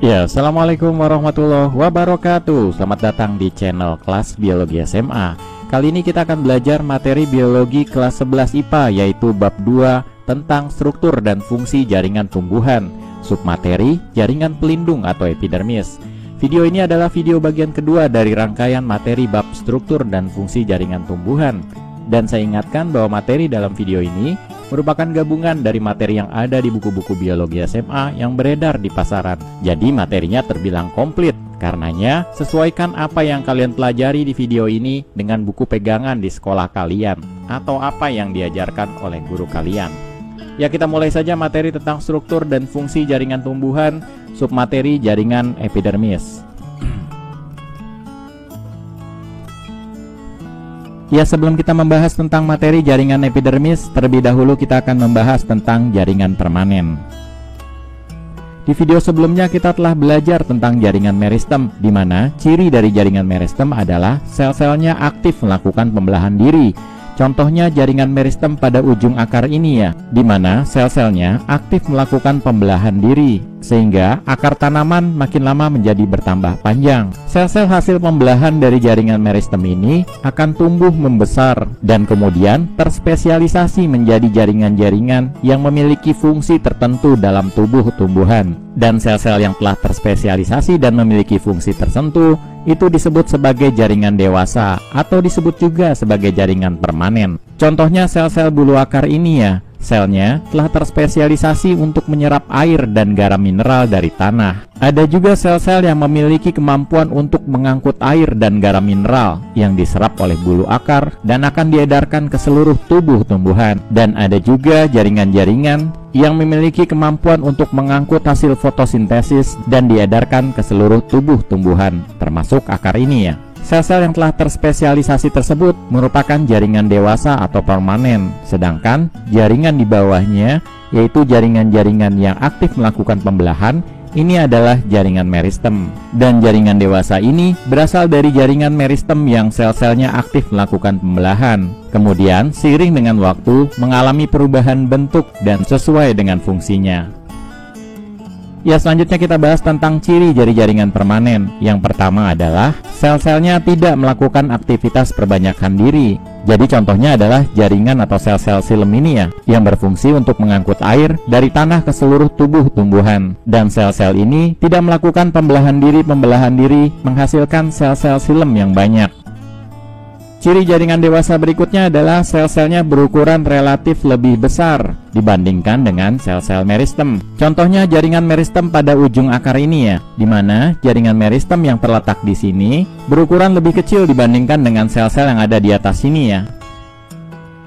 Ya, Assalamualaikum warahmatullahi wabarakatuh. Selamat datang di channel kelas Biologi SMA. Kali ini kita akan belajar materi biologi kelas 11 IPA, yaitu bab 2 tentang struktur dan fungsi jaringan tumbuhan, submateri jaringan pelindung atau epidermis. Video ini adalah video bagian kedua dari rangkaian materi bab struktur dan fungsi jaringan tumbuhan. Dan saya ingatkan bahwa materi dalam video ini merupakan gabungan dari materi yang ada di buku-buku biologi SMA yang beredar di pasaran. Jadi materinya terbilang komplit. Karenanya, sesuaikan apa yang kalian pelajari di video ini dengan buku pegangan di sekolah kalian atau apa yang diajarkan oleh guru kalian. Ya, kita mulai saja materi tentang struktur dan fungsi jaringan tumbuhan, submateri jaringan epidermis. Ya, sebelum kita membahas tentang materi jaringan epidermis, terlebih dahulu kita akan membahas tentang jaringan permanen. Di video sebelumnya kita telah belajar tentang jaringan meristem, di mana ciri dari jaringan meristem adalah sel-selnya aktif melakukan pembelahan diri. Contohnya jaringan meristem pada ujung akar ini ya, di mana sel-selnya aktif melakukan pembelahan diri, sehingga akar tanaman makin lama menjadi bertambah panjang. Sel-sel hasil pembelahan dari jaringan meristem ini akan tumbuh membesar dan kemudian terspesialisasi menjadi jaringan-jaringan yang memiliki fungsi tertentu dalam tubuh tumbuhan. Dan sel-sel yang telah terspesialisasi dan memiliki fungsi tertentu itu disebut sebagai jaringan dewasa atau disebut juga sebagai jaringan permanen. Contohnya sel-sel bulu akar ini ya, selnya telah terspesialisasi untuk menyerap air dan garam mineral dari tanah. Ada juga sel-sel yang memiliki kemampuan untuk mengangkut air dan garam mineral yang diserap oleh bulu akar dan akan diedarkan ke seluruh tubuh tumbuhan. Dan ada juga jaringan-jaringan yang memiliki kemampuan untuk mengangkut hasil fotosintesis dan diedarkan ke seluruh tubuh tumbuhan, termasuk akar ini ya. Sel-sel yang telah terspesialisasi tersebut merupakan jaringan dewasa atau permanen, sedangkan jaringan di bawahnya, yaitu jaringan-jaringan yang aktif melakukan pembelahan, ini adalah jaringan meristem. Dan jaringan dewasa ini berasal dari jaringan meristem yang sel-selnya aktif melakukan pembelahan. Kemudian, seiring dengan waktu, mengalami perubahan bentuk dan sesuai dengan fungsinya. Ya, selanjutnya kita bahas tentang ciri dari jaringan permanen. Yang pertama adalah sel-selnya tidak melakukan aktivitas perbanyakan diri. Jadi contohnya adalah jaringan atau sel-sel silem ini ya, yang berfungsi untuk mengangkut air dari tanah ke seluruh tubuh tumbuhan. Dan sel-sel ini tidak melakukan pembelahan diri menghasilkan sel-sel silem yang banyak. Ciri jaringan dewasa berikutnya adalah sel-selnya berukuran relatif lebih besar dibandingkan dengan sel-sel meristem. Contohnya jaringan meristem pada ujung akar ini ya, di mana jaringan meristem yang terletak di sini berukuran lebih kecil dibandingkan dengan sel-sel yang ada di atas sini ya.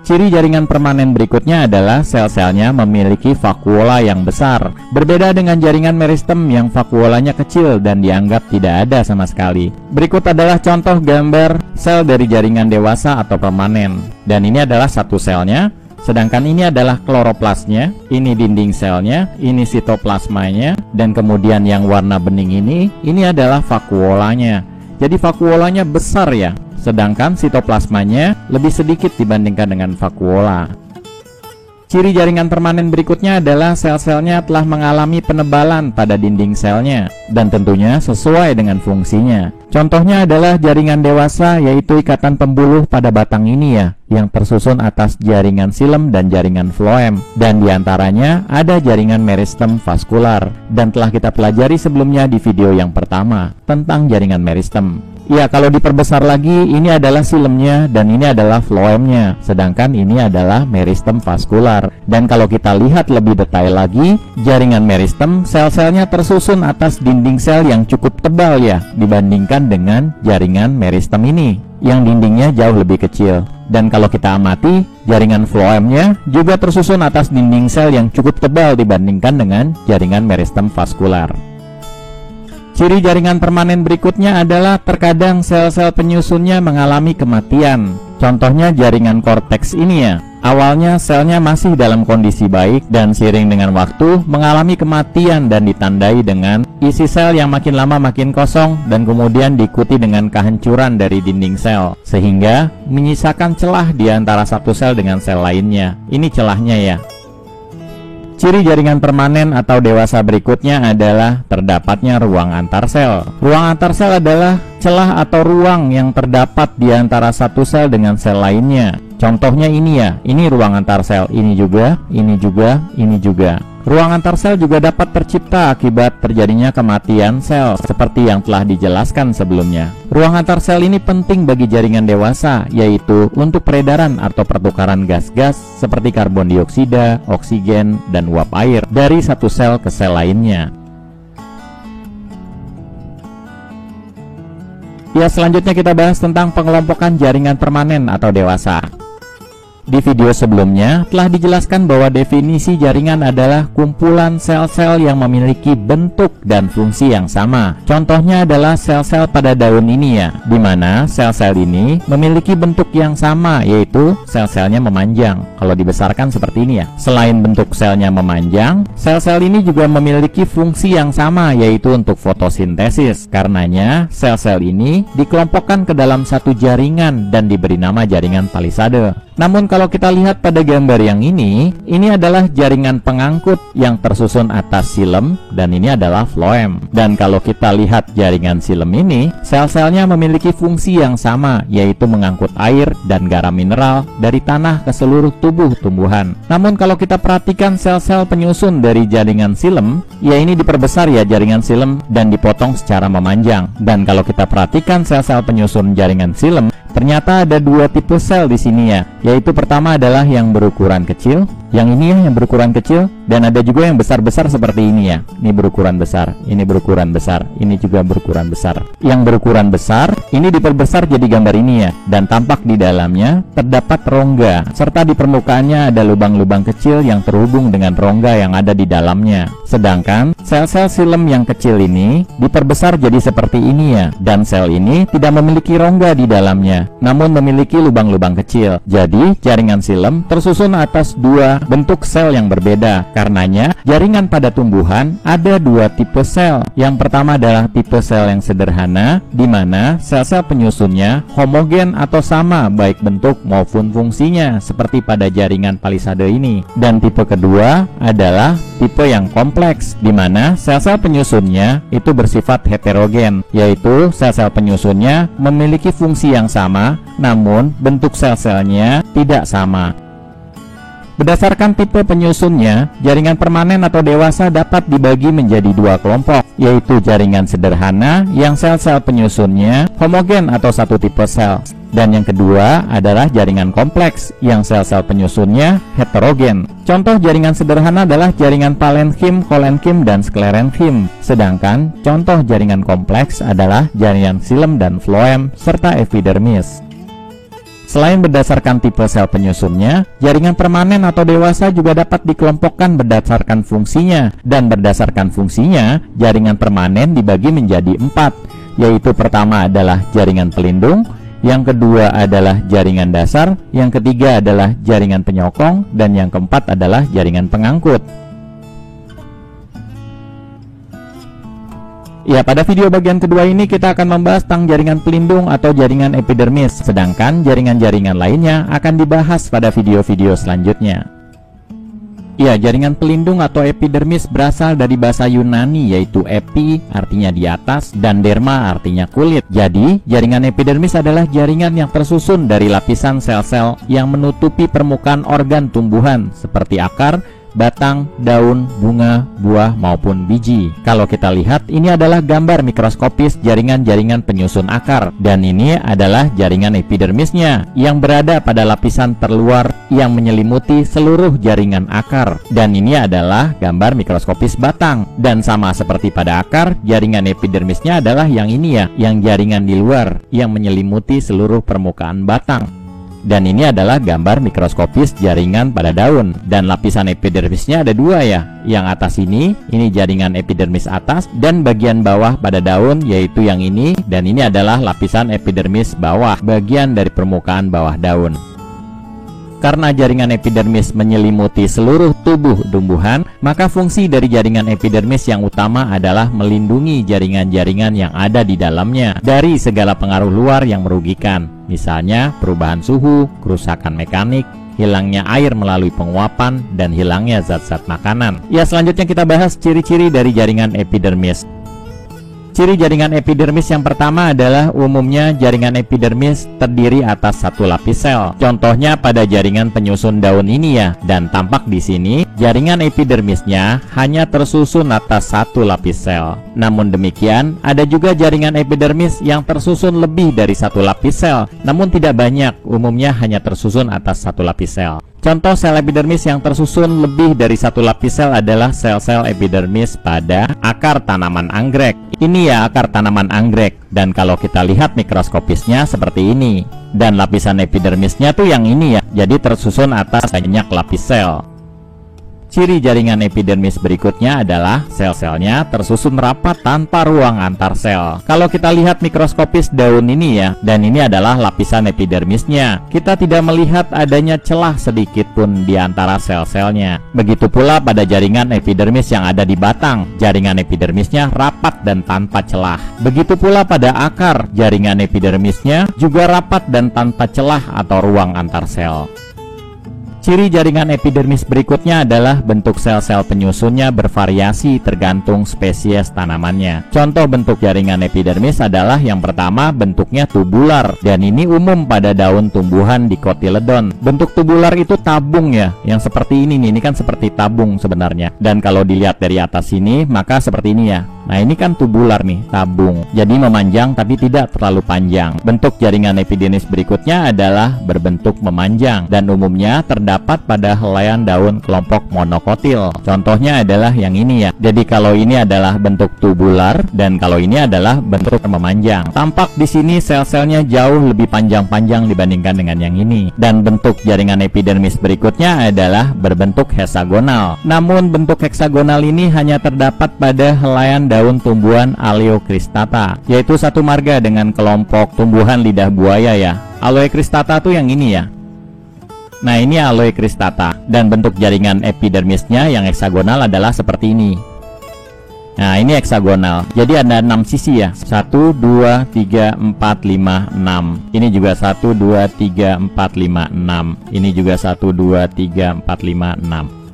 Ciri jaringan permanen berikutnya adalah sel-selnya memiliki vakuola yang besar. Berbeda dengan jaringan meristem yang vakuolanya kecil dan dianggap tidak ada sama sekali. Berikut adalah contoh gambar sel dari jaringan dewasa atau permanen. Dan ini adalah satu selnya, sedangkan ini adalah kloroplasnya, ini dinding selnya, ini sitoplasmanya, dan kemudian yang warna bening ini adalah vakuolanya. Jadi vakuolanya besar ya, sedangkan sitoplasmanya lebih sedikit dibandingkan dengan vakuola. Ciri jaringan permanen berikutnya adalah sel-selnya telah mengalami penebalan pada dinding selnya dan tentunya sesuai dengan fungsinya. Contohnya adalah jaringan dewasa, yaitu ikatan pembuluh pada batang ini ya, yang tersusun atas jaringan silem dan jaringan floem, dan diantaranya ada jaringan meristem vaskular, dan telah kita pelajari sebelumnya di video yang pertama tentang jaringan meristem. Ya, kalau diperbesar lagi, ini adalah silemnya dan ini adalah floemnya, sedangkan ini adalah meristem vaskular. Dan kalau kita lihat lebih detail lagi, jaringan meristem sel-selnya tersusun atas dinding sel yang cukup tebal ya, dibandingkan dengan jaringan meristem ini yang dindingnya jauh lebih kecil. Dan kalau kita amati, jaringan floemnya juga tersusun atas dinding sel yang cukup tebal dibandingkan dengan jaringan meristem vaskular. Ciri jaringan permanen berikutnya adalah terkadang sel-sel penyusunnya mengalami kematian. Contohnya jaringan korteks ini ya. Awalnya selnya masih dalam kondisi baik dan seiring dengan waktu mengalami kematian dan ditandai dengan isi sel yang makin lama makin kosong dan kemudian diikuti dengan kehancuran dari dinding sel, sehingga menyisakan celah di antara satu sel dengan sel lainnya. Ini celahnya ya. Ciri jaringan permanen atau dewasa berikutnya adalah terdapatnya ruang antar sel. Ruang antar sel adalah celah atau ruang yang terdapat di antara satu sel dengan sel lainnya. Contohnya ini ya, ini ruang antar sel, ini juga, ini juga, ini juga. Ruang antar sel juga dapat tercipta akibat terjadinya kematian sel, seperti yang telah dijelaskan sebelumnya. Ruang antar sel ini penting bagi jaringan dewasa, yaitu untuk peredaran atau pertukaran gas-gas seperti karbon dioksida, oksigen, dan uap air dari satu sel ke sel lainnya. Ya, selanjutnya kita bahas tentang pengelompokan jaringan permanen atau dewasa. Di video sebelumnya telah dijelaskan bahwa definisi jaringan adalah kumpulan sel-sel yang memiliki bentuk dan fungsi yang sama. Contohnya adalah sel-sel pada daun ini ya, di mana sel-sel ini memiliki bentuk yang sama, yaitu sel-selnya memanjang. Kalau dibesarkan seperti ini ya. Selain bentuk selnya memanjang, sel-sel ini juga memiliki fungsi yang sama, yaitu untuk fotosintesis. Karenanya, sel-sel ini dikelompokkan ke dalam satu jaringan dan diberi nama jaringan palisade. Namun kalau kita lihat pada gambar yang ini adalah jaringan pengangkut yang tersusun atas silem dan ini adalah floem. Dan kalau kita lihat jaringan silem ini, sel-selnya memiliki fungsi yang sama, yaitu mengangkut air dan garam mineral dari tanah ke seluruh tubuh tumbuhan. Namun kalau kita perhatikan sel-sel penyusun dari jaringan silem, ya ini diperbesar ya jaringan silem dan dipotong secara memanjang. Dan kalau kita perhatikan sel-sel penyusun jaringan silem, ternyata ada dua tipe sel di sini ya, yaitu pertama adalah yang berukuran kecil, yang ini ya yang berukuran kecil, dan ada juga yang besar-besar seperti ini ya. Ini berukuran besar, ini berukuran besar, ini juga berukuran besar. Yang berukuran besar ini diperbesar jadi gambar ini ya, dan tampak di dalamnya terdapat rongga, serta di permukaannya ada lubang-lubang kecil yang terhubung dengan rongga yang ada di dalamnya. Sedangkan sel-sel silem yang kecil ini diperbesar jadi seperti ini ya, dan sel ini tidak memiliki rongga di dalamnya, namun memiliki lubang-lubang kecil. Jadi jaringan silem tersusun atas dua bentuk sel yang berbeda. Karenanya jaringan pada tumbuhan ada dua tipe sel. Yang pertama adalah tipe sel yang sederhana, di mana sel-sel penyusunnya homogen atau sama baik bentuk maupun fungsinya, seperti pada jaringan palisade ini. Dan tipe kedua adalah tipe yang kompleks, di mana sel-sel penyusunnya itu bersifat heterogen, yaitu sel-sel penyusunnya memiliki fungsi yang sama, namun bentuk sel-selnya tidak sama. Berdasarkan tipe penyusunnya, jaringan permanen atau dewasa dapat dibagi menjadi dua kelompok, yaitu jaringan sederhana yang sel-sel penyusunnya homogen atau satu tipe sel, dan yang kedua adalah jaringan kompleks yang sel-sel penyusunnya heterogen. Contoh jaringan sederhana adalah jaringan parenkim, kolenkim, dan sklerenkim. Sedangkan contoh jaringan kompleks adalah jaringan silem dan floem serta epidermis. Selain berdasarkan tipe sel penyusunnya, jaringan permanen atau dewasa juga dapat dikelompokkan berdasarkan fungsinya. Dan berdasarkan fungsinya, jaringan permanen dibagi menjadi 4, yaitu pertama adalah jaringan pelindung, yang kedua adalah jaringan dasar, yang ketiga adalah jaringan penyokong, dan yang keempat adalah jaringan pengangkut. Ya, pada video bagian kedua ini kita akan membahas tentang jaringan pelindung atau jaringan epidermis, sedangkan jaringan-jaringan lainnya akan dibahas pada video-video selanjutnya. Ya, jaringan pelindung atau epidermis berasal dari bahasa Yunani, yaitu epi artinya di atas dan derma artinya kulit. Jadi, jaringan epidermis adalah jaringan yang tersusun dari lapisan sel-sel yang menutupi permukaan organ tumbuhan seperti akar, batang, daun, bunga, buah, maupun biji. Kalau kita lihat, ini adalah gambar mikroskopis jaringan-jaringan penyusun akar. Dan ini adalah jaringan epidermisnya yang berada pada lapisan terluar yang menyelimuti seluruh jaringan akar. Dan ini adalah gambar mikroskopis batang. Dan sama seperti pada akar, jaringan epidermisnya adalah yang ini ya, yang jaringan di luar yang menyelimuti seluruh permukaan batang. Dan ini adalah gambar mikroskopis jaringan pada daun. Dan lapisan epidermisnya ada dua ya. Yang atas ini jaringan epidermis atas, dan bagian bawah pada daun yaitu yang ini. Dan ini adalah lapisan epidermis bawah, bagian dari permukaan bawah daun. Karena jaringan epidermis menyelimuti seluruh tubuh tumbuhan, maka fungsi dari jaringan epidermis yang utama adalah melindungi jaringan-jaringan yang ada di dalamnya dari segala pengaruh luar yang merugikan, misalnya perubahan suhu, kerusakan mekanik, hilangnya air melalui penguapan, dan hilangnya zat-zat makanan. Ya, selanjutnya kita bahas ciri-ciri dari jaringan epidermis. Ciri jaringan epidermis yang pertama adalah umumnya jaringan epidermis terdiri atas satu lapis sel. Contohnya pada jaringan penyusun daun ini ya, dan tampak di sini jaringan epidermisnya hanya tersusun atas satu lapis sel. Namun demikian, ada juga jaringan epidermis yang tersusun lebih dari satu lapis sel, namun tidak banyak, umumnya hanya tersusun atas satu lapis sel. Contoh sel epidermis yang tersusun lebih dari satu lapis sel adalah sel-sel epidermis pada akar tanaman anggrek. Ini ya akar tanaman anggrek, dan kalau kita lihat mikroskopisnya seperti ini. Dan lapisan epidermisnya tuh yang ini ya, jadi tersusun atas banyak lapis sel. Ciri jaringan epidermis berikutnya adalah sel-selnya tersusun rapat tanpa ruang antar sel. Kalau kita lihat mikroskopis daun ini ya, dan ini adalah lapisan epidermisnya, kita tidak melihat adanya celah sedikit pun di antara sel-selnya. Begitu pula pada jaringan epidermis yang ada di batang, jaringan epidermisnya rapat dan tanpa celah. Begitu pula pada akar, jaringan epidermisnya juga rapat dan tanpa celah atau ruang antar sel. Ciri jaringan epidermis berikutnya adalah bentuk sel-sel penyusunnya bervariasi tergantung spesies tanamannya. Contoh bentuk jaringan epidermis adalah yang pertama bentuknya tubular, dan ini umum pada daun tumbuhan dicotyledon. Bentuk tubular itu tabung ya, yang seperti ini nih, ini kan seperti tabung sebenarnya. Dan kalau dilihat dari atas sini maka seperti ini ya. Nah ini kan tubular nih, tabung. Jadi memanjang tapi tidak terlalu panjang. Bentuk jaringan epidermis berikutnya adalah berbentuk memanjang, dan umumnya terdapat pada helaian daun kelompok monokotil. Contohnya adalah yang ini ya. Jadi kalau ini adalah bentuk tubular, dan kalau ini adalah bentuk memanjang. Tampak di sini sel-selnya jauh lebih panjang-panjang dibandingkan dengan yang ini. Dan bentuk jaringan epidermis berikutnya adalah berbentuk heksagonal. Namun bentuk heksagonal ini hanya terdapat pada helaian daun tumbuhan Aloe cristata, yaitu satu marga dengan kelompok tumbuhan lidah buaya ya. Aloe cristata tuh yang ini ya. Nah ini Aloe cristata, dan bentuk jaringan epidermisnya yang heksagonal adalah seperti ini. Nah ini heksagonal, jadi ada 6 sisi ya, 1, 2, 3, 4, 5, 6. Ini juga 1, 2, 3, 4, 5, 6. Ini juga 1, 2, 3, 4, 5, 6.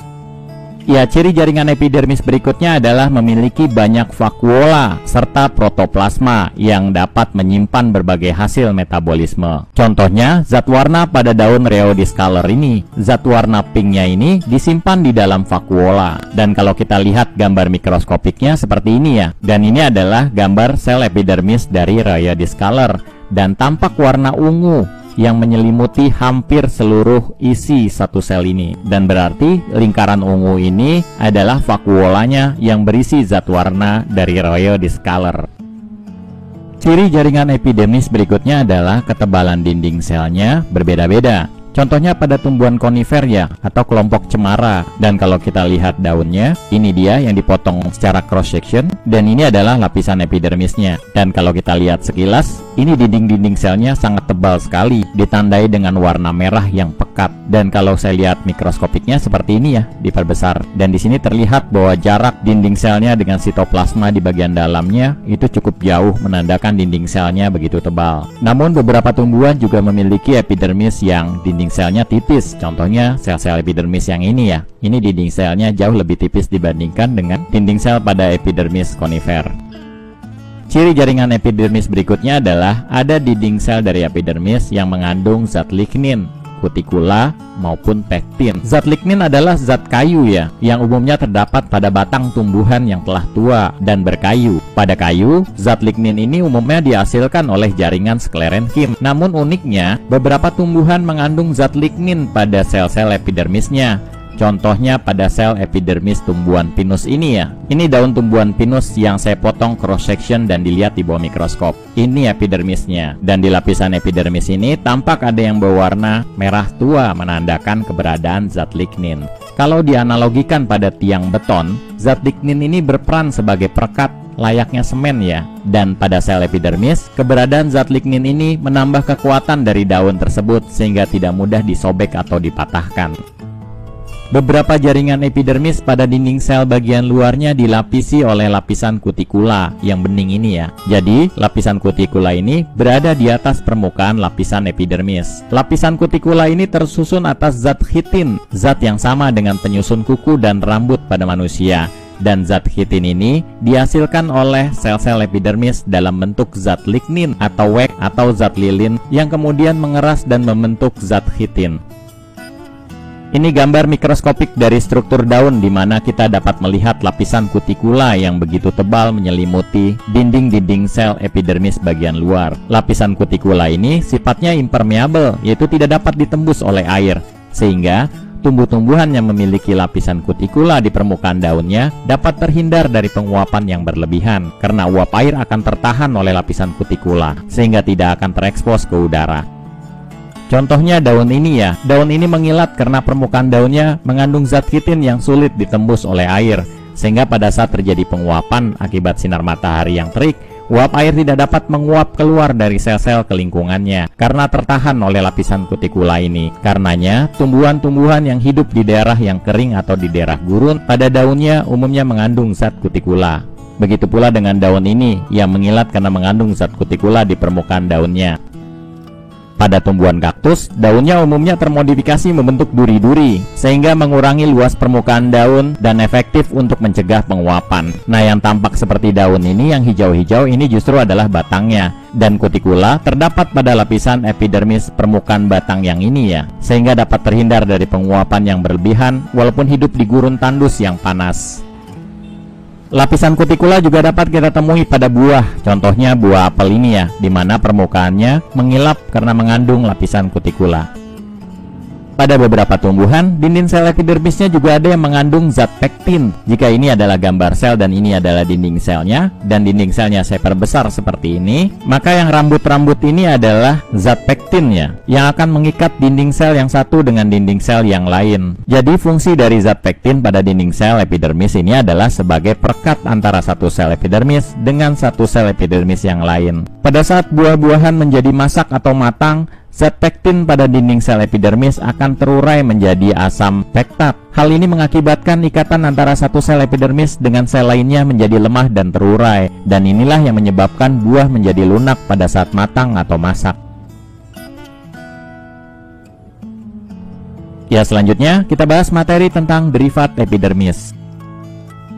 Ya, ciri jaringan epidermis berikutnya adalah memiliki banyak vakuola serta protoplasma yang dapat menyimpan berbagai hasil metabolisme. Contohnya, zat warna pada daun Rheodiscaler ini. Zat warna pinknya ini disimpan di dalam vakuola. Dan kalau kita lihat gambar mikroskopiknya seperti ini ya. Dan ini adalah gambar sel epidermis dari Rheodiscaler, dan tampak warna ungu yang menyelimuti hampir seluruh isi satu sel ini, dan berarti lingkaran ungu ini adalah vakuolanya yang berisi zat warna dari Rheodiscaler. Ciri jaringan epidermis berikutnya adalah ketebalan dinding selnya berbeda-beda. Contohnya pada tumbuhan konifer ya, atau kelompok cemara. Dan kalau kita lihat daunnya, ini dia yang dipotong secara cross section, dan ini adalah lapisan epidermisnya. Dan kalau kita lihat sekilas, ini dinding-dinding selnya sangat tebal sekali, ditandai dengan warna merah yang pekat. Dan kalau saya lihat mikroskopiknya seperti ini ya, diperbesar. Dan di sini terlihat bahwa jarak dinding selnya dengan sitoplasma di bagian dalamnya itu cukup jauh, menandakan dinding selnya begitu tebal. Namun beberapa tumbuhan juga memiliki epidermis yang dinding selnya tipis. Contohnya sel-sel epidermis yang ini ya. Ini dinding selnya jauh lebih tipis dibandingkan dengan dinding sel pada epidermis konifer. Ciri jaringan epidermis berikutnya adalah ada dinding sel dari epidermis yang mengandung zat lignin, kutikula maupun pektin. Zat lignin adalah zat kayu ya, yang umumnya terdapat pada batang tumbuhan yang telah tua dan berkayu. Pada kayu, zat lignin ini umumnya dihasilkan oleh jaringan sklerenkim. Namun uniknya, beberapa tumbuhan mengandung zat lignin pada sel-sel epidermisnya. Contohnya pada sel epidermis tumbuhan pinus ini ya. Ini daun tumbuhan pinus yang saya potong cross section dan dilihat di bawah mikroskop. Ini epidermisnya, dan di lapisan epidermis ini tampak ada yang berwarna merah tua, menandakan keberadaan zat lignin. Kalau dianalogikan pada tiang beton, zat lignin ini berperan sebagai perekat layaknya semen ya. Dan pada sel epidermis, keberadaan zat lignin ini menambah kekuatan dari daun tersebut sehingga tidak mudah disobek atau dipatahkan. Beberapa jaringan epidermis pada dinding sel bagian luarnya dilapisi oleh lapisan kutikula yang bening ini ya. Jadi, lapisan kutikula ini berada di atas permukaan lapisan epidermis. Lapisan kutikula ini tersusun atas zat chitin, zat yang sama dengan penyusun kuku dan rambut pada manusia. Dan zat chitin ini dihasilkan oleh sel-sel epidermis dalam bentuk zat lignin atau wax atau zat lilin yang kemudian mengeras dan membentuk zat chitin. Ini gambar mikroskopik dari struktur daun di mana kita dapat melihat lapisan kutikula yang begitu tebal menyelimuti dinding-dinding sel epidermis bagian luar. Lapisan kutikula ini sifatnya impermeable, yaitu tidak dapat ditembus oleh air, sehingga tumbuh-tumbuhan yang memiliki lapisan kutikula di permukaan daunnya dapat terhindar dari penguapan yang berlebihan, karena uap air akan tertahan oleh lapisan kutikula, sehingga tidak akan terekspos ke udara. Contohnya daun ini ya, daun ini mengilat karena permukaan daunnya mengandung zat chitin yang sulit ditembus oleh air, sehingga pada saat terjadi penguapan akibat sinar matahari yang terik, uap air tidak dapat menguap keluar dari sel-sel ke lingkungannya karena tertahan oleh lapisan kutikula ini. Karenanya, tumbuhan-tumbuhan yang hidup di daerah yang kering atau di daerah gurun, pada daunnya umumnya mengandung zat kutikula. Begitu pula dengan daun ini yang mengilat karena mengandung zat kutikula di permukaan daunnya. Pada tumbuhan kaktus, daunnya umumnya termodifikasi membentuk duri-duri, sehingga mengurangi luas permukaan daun dan efektif untuk mencegah penguapan. Nah, yang tampak seperti daun ini, yang hijau-hijau ini justru adalah batangnya. Dan kutikula terdapat pada lapisan epidermis permukaan batang yang ini ya, sehingga dapat terhindar dari penguapan yang berlebihan walaupun hidup di gurun tandus yang panas. Lapisan kutikula juga dapat kita temui pada buah, contohnya buah apel ini ya, di mana permukaannya mengilap karena mengandung lapisan kutikula. Pada beberapa tumbuhan, dinding sel epidermisnya juga ada yang mengandung zat pektin. Jika ini adalah gambar sel dan ini adalah dinding selnya, dan dinding selnya saya perbesar seperti ini, maka yang rambut-rambut ini adalah zat pektinnya, yang akan mengikat dinding sel yang satu dengan dinding sel yang lain. Jadi fungsi dari zat pektin pada dinding sel epidermis ini adalah sebagai perekat antara satu sel epidermis dengan satu sel epidermis yang lain. Pada saat buah-buahan menjadi masak atau matang, zat pektin pada dinding sel epidermis akan terurai menjadi asam pektat. Hal ini mengakibatkan ikatan antara satu sel epidermis dengan sel lainnya menjadi lemah dan terurai, dan inilah yang menyebabkan buah menjadi lunak pada saat matang atau masak. Ya, selanjutnya kita bahas materi tentang derivat epidermis.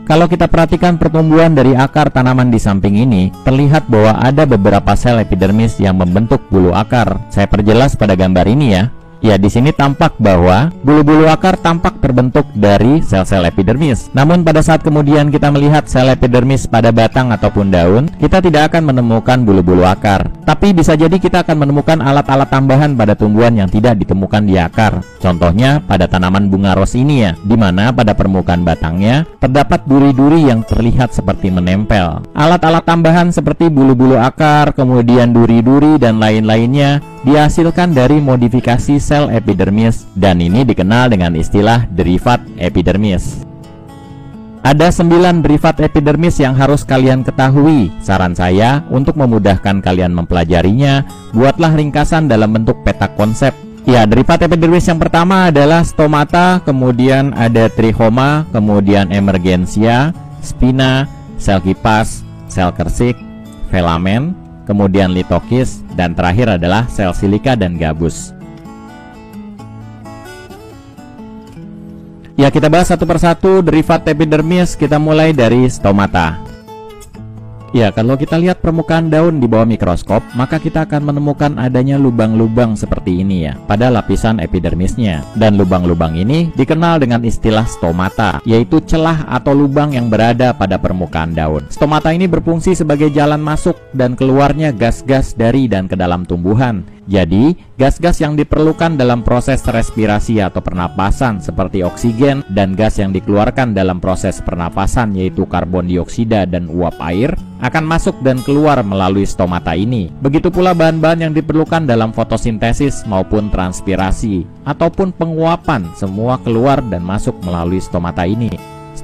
Kalau kita perhatikan pertumbuhan dari akar tanaman di samping ini, terlihat bahwa ada beberapa sel epidermis yang membentuk bulu akar. Saya perjelas pada gambar ini ya. Ya, di sini tampak bahwa bulu-bulu akar tampak terbentuk dari sel-sel epidermis. Namun pada saat kemudian kita melihat sel epidermis pada batang ataupun daun, kita tidak akan menemukan bulu-bulu akar. Tapi bisa jadi kita akan menemukan alat-alat tambahan pada tumbuhan yang tidak ditemukan di akar. Contohnya pada tanaman bunga ros ini ya, di mana pada permukaan batangnya terdapat duri-duri yang terlihat seperti menempel. Alat-alat tambahan seperti bulu-bulu akar, kemudian duri-duri dan lain-lainnya dihasilkan dari modifikasi sel epidermis, dan ini dikenal dengan istilah derivat epidermis. Ada 9 derivat epidermis yang harus kalian ketahui. Saran saya untuk memudahkan kalian mempelajarinya, buatlah ringkasan dalam bentuk peta konsep. Ya, derivat epidermis yang pertama adalah stomata, kemudian ada trichoma, kemudian emergensia, spina, sel kipas, sel kersik, filamen, kemudian litokis, dan terakhir adalah sel silika dan gabus. Ya, kita bahas satu persatu derivat epidermis. Kita mulai dari stomata. Ya, kalau kita lihat permukaan daun di bawah mikroskop, maka kita akan menemukan adanya lubang-lubang seperti ini ya, pada lapisan epidermisnya. Dan lubang-lubang ini dikenal dengan istilah stomata, yaitu celah atau lubang yang berada pada permukaan daun. Stomata ini berfungsi sebagai jalan masuk dan keluarnya gas-gas dari dan ke dalam tumbuhan. Jadi, gas-gas yang diperlukan dalam proses respirasi atau pernapasan seperti oksigen dan gas yang dikeluarkan dalam proses pernapasan yaitu karbon dioksida dan uap air akan masuk dan keluar melalui stomata ini. Begitu pula bahan-bahan yang diperlukan dalam fotosintesis maupun transpirasi ataupun penguapan, semua keluar dan masuk melalui stomata ini.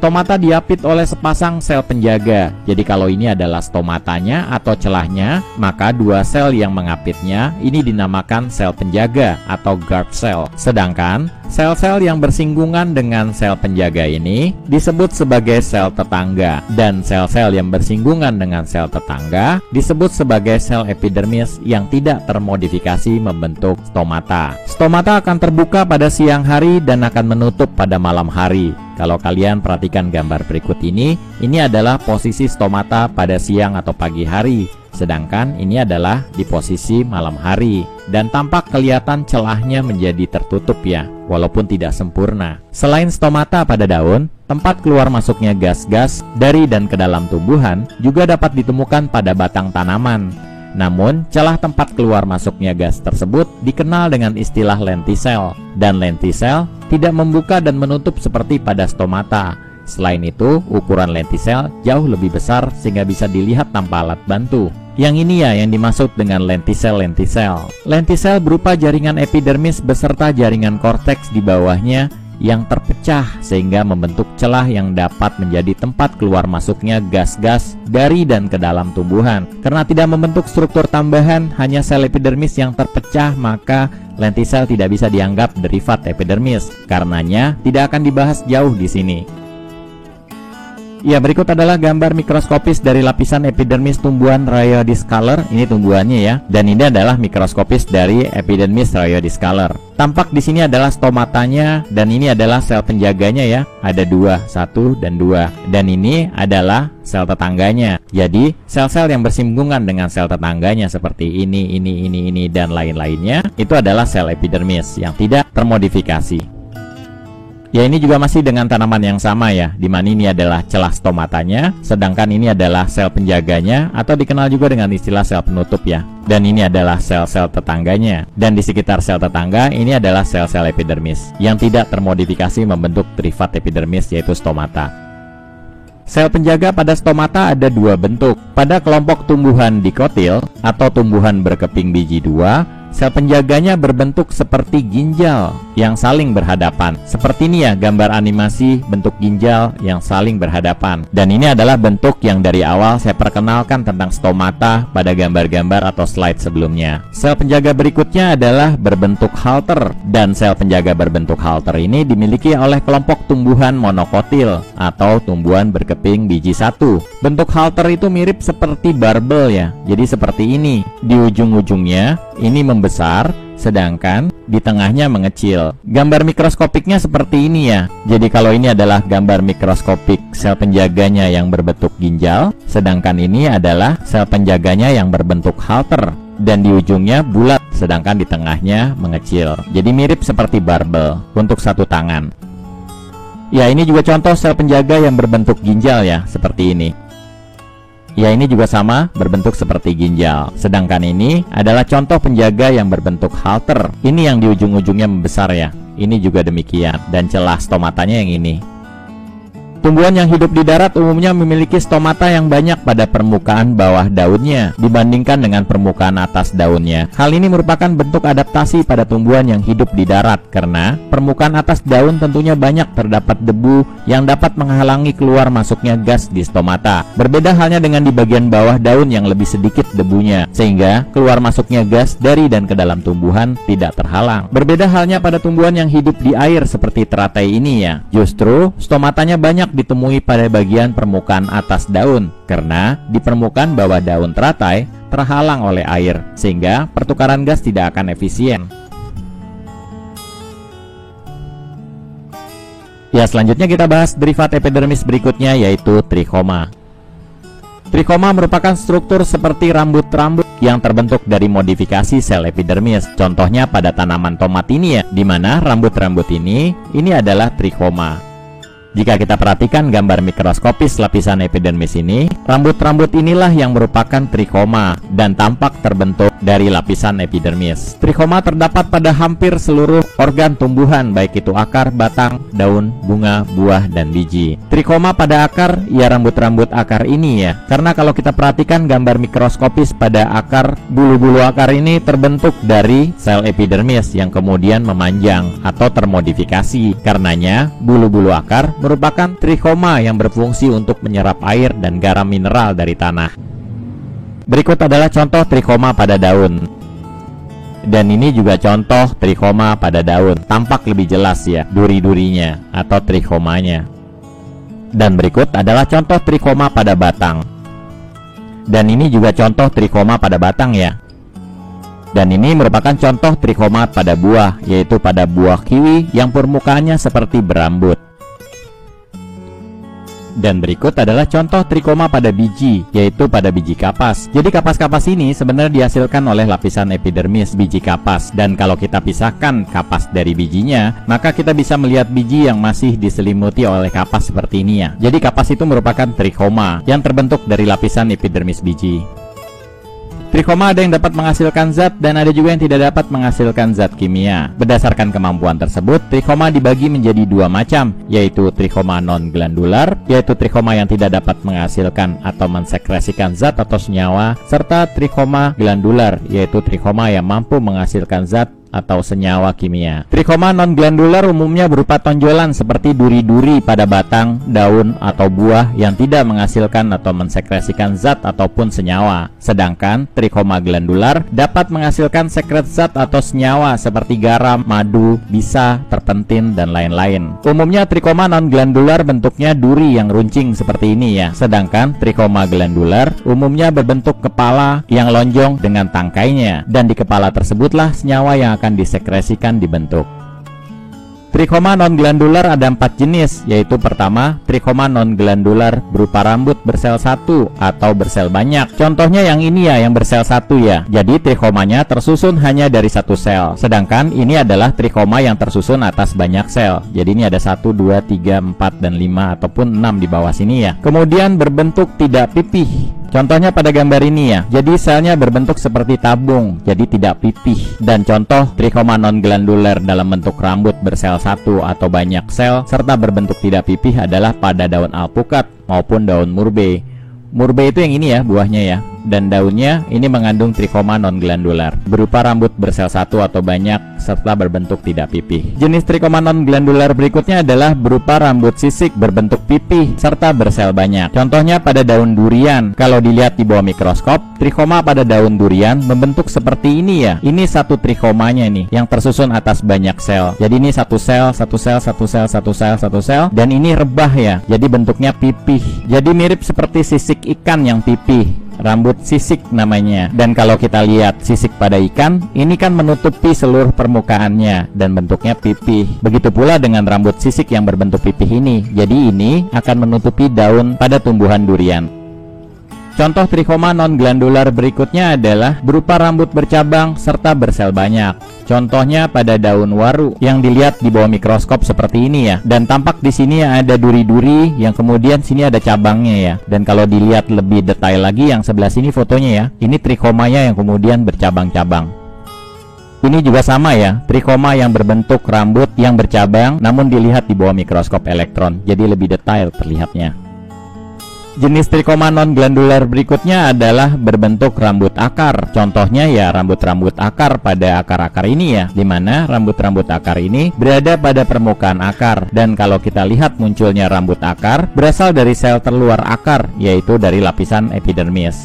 Stomata diapit oleh sepasang sel penjaga. Jadi kalau ini adalah stomatanya atau celahnya, maka dua sel yang mengapitnya ini dinamakan sel penjaga atau guard cell. Sedangkan sel-sel yang bersinggungan dengan sel penjaga ini disebut sebagai sel tetangga, dan sel-sel yang bersinggungan dengan sel tetangga disebut sebagai sel epidermis yang tidak termodifikasi membentuk stomata. Stomata akan terbuka pada siang hari dan akan menutup pada malam hari. Kalau kalian perhatikan gambar berikut ini adalah posisi stomata pada siang atau pagi hari, sedangkan ini adalah di posisi malam hari, dan tampak kelihatan celahnya menjadi tertutup ya, walaupun tidak sempurna. Selain stomata pada daun, tempat keluar masuknya gas-gas dari dan ke dalam tumbuhan juga dapat ditemukan pada batang tanaman. Namun, celah tempat keluar masuknya gas tersebut dikenal dengan istilah lentisel, dan lentisel tidak membuka dan menutup seperti pada stomata. Selain itu, ukuran lentisel jauh lebih besar sehingga bisa dilihat tanpa alat bantu. Yang ini ya yang dimaksud dengan lentisel-lentisel. Lentisel berupa jaringan epidermis beserta jaringan korteks di bawahnya yang terpecah sehingga membentuk celah yang dapat menjadi tempat keluar masuknya gas-gas dari dan ke dalam tumbuhan. Karena tidak membentuk struktur tambahan, hanya sel epidermis yang terpecah, maka lentisel tidak bisa dianggap derivat epidermis. Karenanya tidak akan dibahas jauh di sini. Ya, berikut adalah gambar mikroskopis dari lapisan epidermis tumbuhan Rhyodiscaler. Ini tumbuhannya ya. Dan ini adalah mikroskopis dari epidermis Rhyodiscaler. Tampak di sini adalah stomatanya, dan ini adalah sel penjaganya ya. Ada dua, 1 dan 2. Dan ini adalah sel tetangganya. Jadi, sel-sel yang bersinggungan dengan sel tetangganya seperti ini, dan lain-lainnya, itu adalah sel epidermis yang tidak termodifikasi. Ya, ini juga masih dengan tanaman yang sama ya, dimana ini adalah celah stomatanya, sedangkan ini adalah sel penjaganya atau dikenal juga dengan istilah sel penutup ya. Dan ini adalah sel-sel tetangganya. Dan di sekitar sel tetangga ini adalah sel-sel epidermis yang tidak termodifikasi membentuk derivat epidermis yaitu stomata. Sel penjaga pada stomata ada dua bentuk. Pada kelompok tumbuhan dikotil atau tumbuhan berkeping biji dua, sel penjaganya berbentuk seperti ginjal yang saling berhadapan. Seperti ini ya gambar animasi bentuk ginjal yang saling berhadapan. Dan ini adalah bentuk yang dari awal saya perkenalkan tentang stomata pada gambar-gambar atau slide sebelumnya. Sel penjaga berikutnya adalah berbentuk halter, dan sel penjaga berbentuk halter ini dimiliki oleh kelompok tumbuhan monokotil atau tumbuhan berkeping biji satu. Bentuk halter itu mirip seperti barbel ya. Jadi seperti ini. Di ujung-ujungnya ini membesar, sedangkan di tengahnya mengecil. Gambar mikroskopiknya seperti ini ya. Jadi kalau ini adalah gambar mikroskopik sel penjaganya yang berbentuk ginjal, sedangkan ini adalah sel penjaganya yang berbentuk halter, dan di ujungnya bulat, sedangkan di tengahnya mengecil. Jadi mirip seperti barbel untuk satu tangan. Ya, ini juga contoh sel penjaga yang berbentuk ginjal ya, seperti ini. Ya, ini juga sama, berbentuk seperti ginjal. Sedangkan ini adalah contoh penjaga yang berbentuk halter. Ini yang di ujung-ujungnya membesar ya. Ini juga demikian. Dan celah stomatanya yang ini. Tumbuhan yang hidup di darat umumnya memiliki stomata yang banyak pada permukaan bawah daunnya dibandingkan dengan permukaan atas daunnya. Hal ini merupakan bentuk adaptasi pada tumbuhan yang hidup di darat, karena permukaan atas daun tentunya banyak terdapat debu yang dapat menghalangi keluar masuknya gas di stomata. Berbeda halnya dengan di bagian bawah daun yang lebih sedikit debunya, sehingga keluar masuknya gas dari dan ke dalam tumbuhan tidak terhalang. Berbeda halnya pada tumbuhan yang hidup di air seperti teratai ini ya. Justru stomatanya banyak ditemui pada bagian permukaan atas daun, karena di permukaan bawah daun teratai terhalang oleh air, sehingga pertukaran gas tidak akan efisien. Ya, selanjutnya kita bahas derivat epidermis berikutnya, yaitu trichoma. Trichoma merupakan struktur seperti rambut-rambut yang terbentuk dari modifikasi sel epidermis. Contohnya pada tanaman tomat ini ya, di mana rambut-rambut ini adalah trichoma. Jika kita perhatikan gambar mikroskopis lapisan epidermis ini, rambut-rambut inilah yang merupakan trichoma dan tampak terbentuk dari lapisan epidermis. Trikoma terdapat pada hampir seluruh organ tumbuhan, baik itu akar, batang, daun, bunga, buah, dan biji. Trikoma pada akar, ya rambut-rambut akar ini ya. Karena kalau kita perhatikan gambar mikroskopis pada akar, bulu-bulu akar ini terbentuk dari sel epidermis yang kemudian memanjang atau termodifikasi. Karenanya, bulu-bulu akar merupakan trikoma yang berfungsi untuk menyerap air dan garam mineral dari tanah. Berikut adalah contoh trikoma pada daun. Dan ini juga contoh trikoma pada daun. Tampak lebih jelas ya duri-durinya atau trikomanya. Dan berikut adalah contoh trikoma pada batang. Dan ini juga contoh trikoma pada batang ya. Dan ini merupakan contoh trikoma pada buah, yaitu pada buah kiwi yang permukaannya seperti berambut. Dan berikut adalah contoh trikoma pada biji, yaitu pada biji kapas. Jadi kapas-kapas ini sebenarnya dihasilkan oleh lapisan epidermis biji kapas. Dan kalau kita pisahkan kapas dari bijinya, maka kita bisa melihat biji yang masih diselimuti oleh kapas seperti ini ya. Jadi kapas itu merupakan trikoma yang terbentuk dari lapisan epidermis biji. Trikoma ada yang dapat menghasilkan zat dan ada juga yang tidak dapat menghasilkan zat kimia. Berdasarkan kemampuan tersebut, trikoma dibagi menjadi dua macam, yaitu trikoma non-glandular, yaitu trikoma yang tidak dapat menghasilkan atau mensekresikan zat atau senyawa, serta trikoma glandular, yaitu trikoma yang mampu menghasilkan zat atau senyawa kimia. Trikoma non-glandular umumnya berupa tonjolan seperti duri-duri pada batang, daun, atau buah yang tidak menghasilkan atau mensekresikan zat ataupun senyawa. Sedangkan trikoma glandular dapat menghasilkan sekret zat atau senyawa seperti garam, madu, bisa, terpentin, dan lain-lain. Umumnya trikoma non-glandular bentuknya duri yang runcing seperti ini ya. Sedangkan trikoma glandular umumnya berbentuk kepala yang lonjong dengan tangkainya, dan di kepala tersebutlah senyawa yang akan disekresikan dibentuk. Trikoma non-glandular ada 4 jenis, yaitu pertama, trikoma non-glandular berupa rambut bersel satu atau bersel banyak. Contohnya yang ini ya, yang bersel satu ya. Jadi trikomanya tersusun hanya dari satu sel. Sedangkan ini adalah trikoma yang tersusun atas banyak sel. Jadi ini ada 1, 2, 3, 4, dan 5 ataupun 6 di bawah sini ya. Kemudian berbentuk tidak pipih. Contohnya pada gambar ini ya. Jadi selnya berbentuk seperti tabung, jadi tidak pipih. Dan contoh trikoma non-glandular dalam bentuk rambut bersel satu atau banyak sel serta berbentuk tidak pipih adalah pada daun alpukat maupun daun murbe. Murbe itu yang ini ya, buahnya ya. Dan daunnya ini mengandung trikoma non-glandular berupa rambut bersel satu atau banyak serta berbentuk tidak pipih. Jenis trikoma non-glandular berikutnya adalah berupa rambut sisik berbentuk pipih serta bersel banyak. Contohnya pada daun durian. Kalau dilihat di bawah mikroskop, trikoma pada daun durian membentuk seperti ini ya. Ini satu trikomanya nih yang tersusun atas banyak sel. Jadi ini satu sel, satu sel, satu sel, satu sel, satu sel, dan ini rebah ya. Jadi bentuknya pipih. Jadi mirip seperti sisik ikan yang pipih. Rambut sisik namanya. Dan kalau kita lihat sisik pada ikan, ini kan menutupi seluruh permukaannya dan bentuknya pipih. Begitu pula dengan rambut sisik yang berbentuk pipih ini. Jadi ini akan menutupi daun pada tumbuhan durian. Contoh trikoma non-glandular berikutnya adalah berupa rambut bercabang serta bersel banyak. Contohnya pada daun waru yang dilihat di bawah mikroskop seperti ini ya. Dan tampak di sini ada duri-duri yang kemudian sini ada cabangnya ya. Dan kalau dilihat lebih detail lagi yang sebelah sini fotonya ya. Ini trikomanya yang kemudian bercabang-cabang. Ini juga sama ya, trikoma yang berbentuk rambut yang bercabang namun dilihat di bawah mikroskop elektron. Jadi lebih detail terlihatnya. Jenis trikoma non-glandular berikutnya adalah berbentuk rambut akar. Contohnya ya rambut-rambut akar pada akar-akar ini ya, dimana rambut-rambut akar ini berada pada permukaan akar. Dan kalau kita lihat munculnya rambut akar berasal dari sel terluar akar, yaitu dari lapisan epidermis.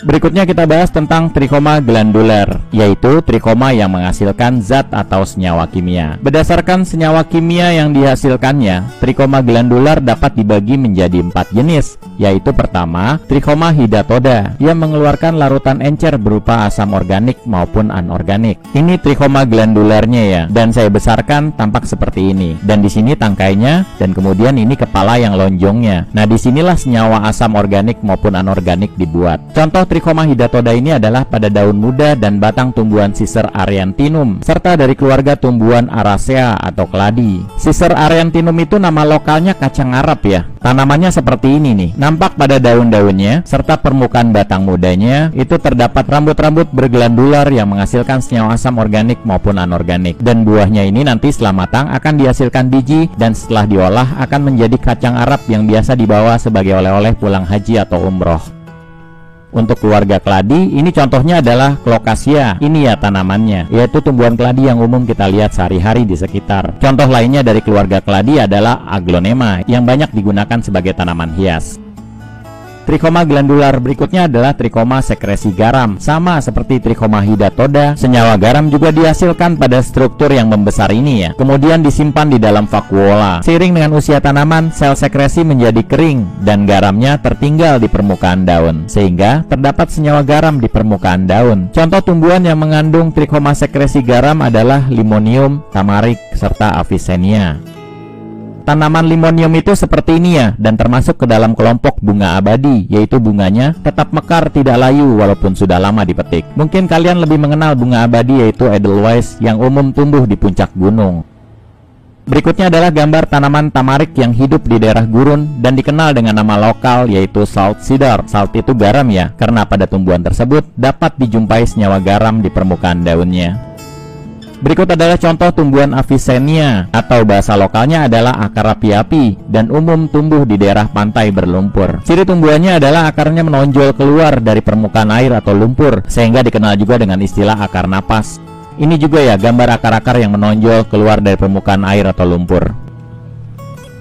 Berikutnya kita bahas tentang trikoma glandular, yaitu trikoma yang menghasilkan zat atau senyawa kimia. Berdasarkan senyawa kimia yang dihasilkannya, trikoma glandular dapat dibagi menjadi 4 jenis, yaitu pertama, trikoma hidatoda yang mengeluarkan larutan encer berupa asam organik maupun anorganik. Ini trikoma glandularnya ya, dan saya besarkan tampak seperti ini. Dan di sini tangkainya, dan kemudian ini kepala yang lonjongnya. Nah, disinilah senyawa asam organik maupun anorganik dibuat. Contoh Trichoma hydatoda ini adalah pada daun muda dan batang tumbuhan Cicer ariantinum, serta dari keluarga tumbuhan Aracea atau keladi. Cicer ariantinum itu nama lokalnya kacang Arab ya. Tanamannya seperti ini nih. Nampak pada daun-daunnya serta permukaan batang mudanya itu terdapat rambut-rambut berglandular yang menghasilkan senyawa asam organik maupun anorganik. Dan buahnya ini nanti setelah matang akan dihasilkan biji dan setelah diolah akan menjadi kacang Arab yang biasa dibawa sebagai oleh-oleh pulang haji atau umroh. Untuk keluarga keladi, ini contohnya adalah Clocasia. Ini ya tanamannya, yaitu tumbuhan keladi yang umum kita lihat sehari-hari di sekitar. Contoh lainnya dari keluarga keladi adalah Aglonema, yang banyak digunakan sebagai tanaman hias. Trichoma glandular berikutnya adalah trichoma sekresi garam. Sama seperti Trichoma hydatoda, senyawa garam juga dihasilkan pada struktur yang membesar ini ya. Kemudian disimpan di dalam vakuola. Seiring dengan usia tanaman, sel sekresi menjadi kering dan garamnya tertinggal di permukaan daun, sehingga terdapat senyawa garam di permukaan daun. Contoh tumbuhan yang mengandung trichoma sekresi garam adalah Limonium, Tamarik, serta Avicennia. Tanaman limonium itu seperti ini ya, dan termasuk ke dalam kelompok bunga abadi, yaitu bunganya tetap mekar tidak layu walaupun sudah lama dipetik. Mungkin kalian lebih mengenal bunga abadi yaitu Edelweiss yang umum tumbuh di puncak gunung. Berikutnya adalah gambar tanaman tamarik yang hidup di daerah gurun dan dikenal dengan nama lokal yaitu salt cedar. Salt itu garam ya, karena pada tumbuhan tersebut dapat dijumpai senyawa garam di permukaan daunnya. Berikut adalah contoh tumbuhan Avicennia atau bahasa lokalnya adalah akar api-api dan umum tumbuh di daerah pantai berlumpur. Ciri tumbuhannya adalah akarnya menonjol keluar dari permukaan air atau lumpur, sehingga dikenal juga dengan istilah akar napas. Ini juga ya gambar akar-akar yang menonjol keluar dari permukaan air atau lumpur.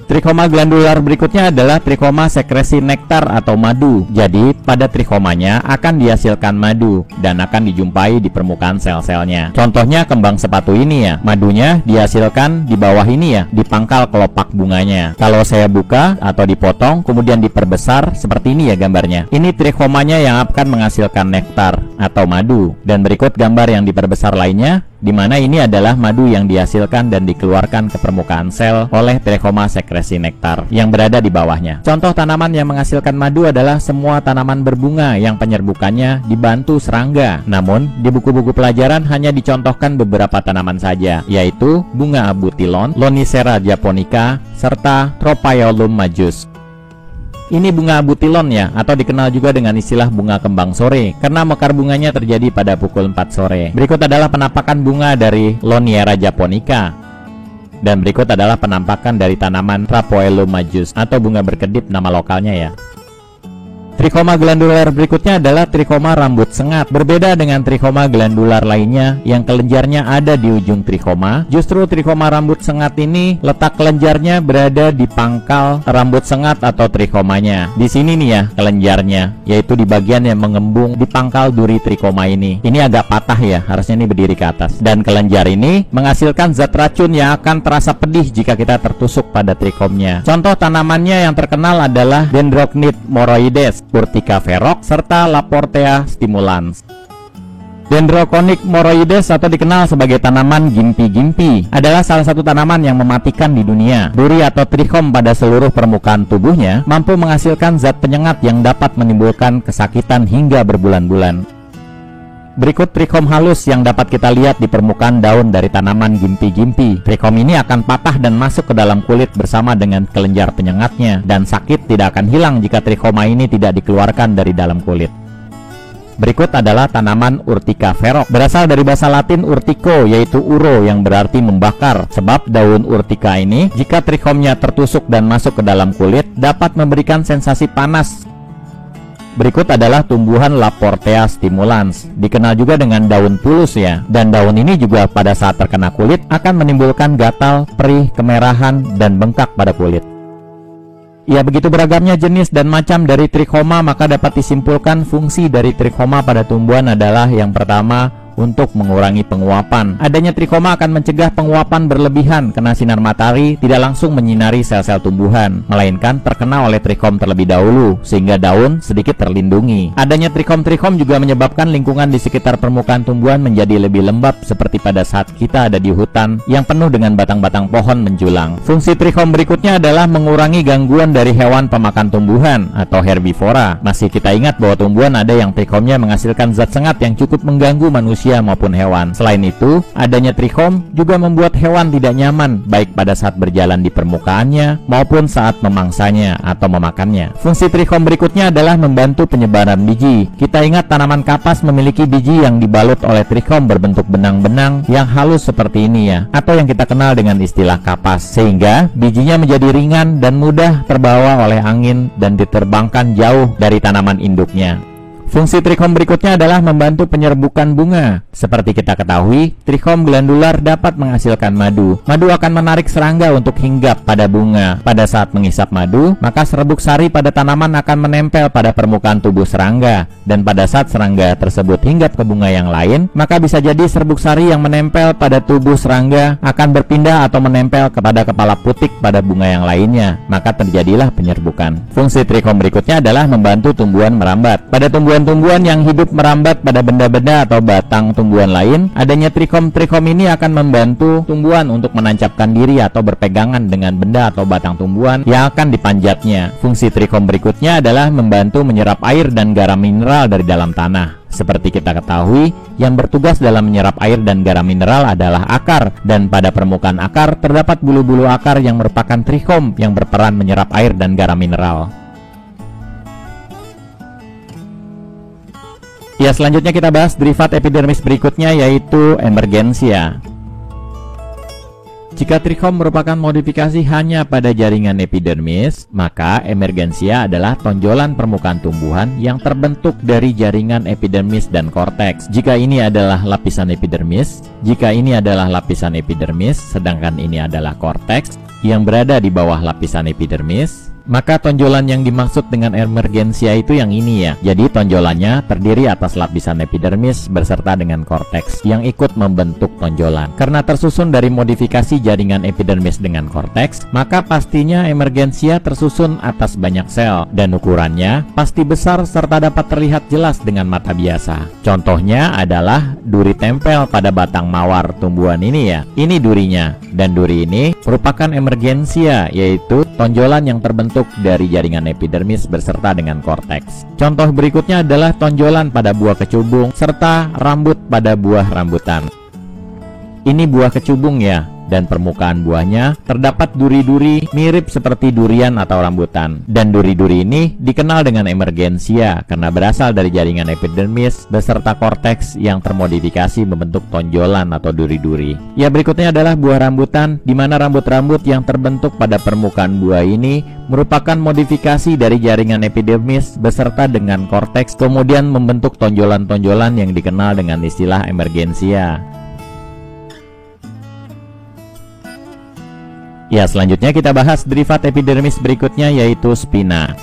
Trichoma glandular berikutnya adalah trichoma sekresi nektar atau madu. Jadi pada trichomanya akan dihasilkan madu dan akan dijumpai di permukaan sel-selnya. Contohnya kembang sepatu ini ya. Madunya dihasilkan di bawah ini ya, di pangkal kelopak bunganya. Kalau saya buka atau dipotong kemudian diperbesar seperti ini ya gambarnya. Ini trichomanya yang akan menghasilkan nektar atau madu. Dan berikut gambar yang diperbesar lainnya, di mana ini adalah madu yang dihasilkan dan dikeluarkan ke permukaan sel oleh trichoma sekresi nektar yang berada di bawahnya. Contoh tanaman yang menghasilkan madu adalah semua tanaman berbunga yang penyerbukannya dibantu serangga. Namun, di buku-buku pelajaran hanya dicontohkan beberapa tanaman saja, yaitu bunga abutilon, Lonicera japonica, serta Tropaeolum majus. Ini bunga abutilon ya, atau dikenal juga dengan istilah bunga kembang sore, karena mekar bunganya terjadi pada pukul 4 sore. Berikut adalah penampakan bunga dari Lonicera japonica. Dan berikut adalah penampakan dari tanaman Tropaeolum majus, atau bunga berkedip nama lokalnya ya. Trichoma glandular berikutnya adalah trichoma rambut sengat. Berbeda dengan trichoma glandular lainnya yang kelenjarnya ada di ujung trichoma, justru trichoma rambut sengat ini letak kelenjarnya berada di pangkal rambut sengat atau trichomanya. Di sini nih ya kelenjarnya, yaitu di bagian yang mengembung di pangkal duri trichoma ini. Ini agak patah ya, harusnya ini berdiri ke atas. Dan kelenjar ini menghasilkan zat racun yang akan terasa pedih jika kita tertusuk pada trichomnya. Contoh tanamannya yang terkenal adalah Dendrocnide moroides, Urtica ferox, serta Laportea stimulans. Dendrocnide moroides atau dikenal sebagai tanaman gimpi-gimpi adalah salah satu tanaman yang mematikan di dunia. Duri atau trichom pada seluruh permukaan tubuhnya mampu menghasilkan zat penyengat yang dapat menimbulkan kesakitan hingga berbulan-bulan. Berikut trichom halus yang dapat kita lihat di permukaan daun dari tanaman gimpi-gimpi. Trichom ini akan patah dan masuk ke dalam kulit bersama dengan kelenjar penyengatnya, dan sakit tidak akan hilang jika trichoma ini tidak dikeluarkan dari dalam kulit. Berikut adalah tanaman Urtica ferox. Berasal dari bahasa Latin urtico, yaitu uro yang berarti membakar. Sebab daun urtica ini jika trichomnya tertusuk dan masuk ke dalam kulit dapat memberikan sensasi panas. Berikut adalah tumbuhan Laportea stimulans, dikenal juga dengan daun pulus ya. Dan daun ini juga pada saat terkena kulit akan menimbulkan gatal, perih, kemerahan, dan bengkak pada kulit. Ya, begitu beragamnya jenis dan macam dari trichoma, maka dapat disimpulkan fungsi dari trichoma pada tumbuhan adalah yang pertama, untuk mengurangi penguapan. Adanya trikoma akan mencegah penguapan berlebihan karena sinar matahari tidak langsung menyinari sel-sel tumbuhan, melainkan terkena oleh trikom terlebih dahulu, sehingga daun sedikit terlindungi. Adanya trikom-trikom juga menyebabkan lingkungan di sekitar permukaan tumbuhan menjadi lebih lembab seperti pada saat kita ada di hutan yang penuh dengan batang-batang pohon menjulang. Fungsi trikom berikutnya adalah mengurangi gangguan dari hewan pemakan tumbuhan atau herbivora. Masih kita ingat bahwa tumbuhan ada yang trikomnya menghasilkan zat sengat yang cukup mengganggu manusia maupun hewan. Selain itu, adanya trikom juga membuat hewan tidak nyaman baik pada saat berjalan di permukaannya maupun saat memangsanya atau memakannya. Fungsi trikom berikutnya adalah membantu penyebaran biji. Kita ingat tanaman kapas memiliki biji yang dibalut oleh trikom berbentuk benang-benang yang halus seperti ini ya, atau yang kita kenal dengan istilah kapas, sehingga bijinya menjadi ringan dan mudah terbawa oleh angin dan diterbangkan jauh dari tanaman induknya. Fungsi trikom berikutnya adalah membantu penyerbukan bunga. Seperti kita ketahui, trikom glandular dapat menghasilkan madu. Madu akan menarik serangga untuk hinggap pada bunga. Pada saat menghisap madu, maka serbuk sari pada tanaman akan menempel pada permukaan tubuh serangga. Dan pada saat serangga tersebut hinggap ke bunga yang lain, maka bisa jadi serbuk sari yang menempel pada tubuh serangga akan berpindah atau menempel kepada kepala putik pada bunga yang lainnya. Maka terjadilah penyerbukan. Fungsi trikom berikutnya adalah membantu tumbuhan merambat. Pada tumbuhan yang hidup merambat pada benda-benda atau batang tumbuhan lain, adanya trikom-trikom ini akan membantu tumbuhan untuk menancapkan diri atau berpegangan dengan benda atau batang tumbuhan yang akan dipanjatnya. Fungsi trikom berikutnya adalah membantu menyerap air dan garam mineral dari dalam tanah. Seperti kita ketahui, yang bertugas dalam menyerap air dan garam mineral adalah akar, dan pada permukaan akar terdapat bulu-bulu akar yang merupakan trikom yang berperan menyerap air dan garam mineral. Ya, selanjutnya kita bahas derivat epidermis berikutnya, yaitu emergensia. Jika trikom merupakan modifikasi hanya pada jaringan epidermis, maka emergensia adalah tonjolan permukaan tumbuhan yang terbentuk dari jaringan epidermis dan korteks. Jika ini adalah lapisan epidermis, sedangkan ini adalah korteks yang berada di bawah lapisan epidermis, maka tonjolan yang dimaksud dengan emergensia itu yang ini ya. Jadi tonjolannya terdiri atas lapisan epidermis beserta dengan korteks yang ikut membentuk tonjolan. Karena tersusun dari modifikasi jaringan epidermis dengan korteks, maka pastinya emergensia tersusun atas banyak sel dan ukurannya pasti besar serta dapat terlihat jelas dengan mata biasa. Contohnya adalah duri tempel pada batang mawar tumbuhan ini ya. Ini durinya, dan duri ini merupakan emergensia, yaitu tonjolan yang terbentuk dari jaringan epidermis beserta dengan korteks. Contoh berikutnya adalah tonjolan pada buah kecubung serta rambut pada buah rambutan. Ini buah kecubung ya, dan permukaan buahnya terdapat duri-duri mirip seperti durian atau rambutan. Dan duri-duri ini dikenal dengan emergensia karena berasal dari jaringan epidermis beserta korteks yang termodifikasi membentuk tonjolan atau duri-duri. Ya, berikutnya adalah buah rambutan, di mana rambut-rambut yang terbentuk pada permukaan buah ini merupakan modifikasi dari jaringan epidermis beserta dengan korteks, kemudian membentuk tonjolan-tonjolan yang dikenal dengan istilah emergensia. Ya, selanjutnya kita bahas derivat epidermis berikutnya, yaitu spina.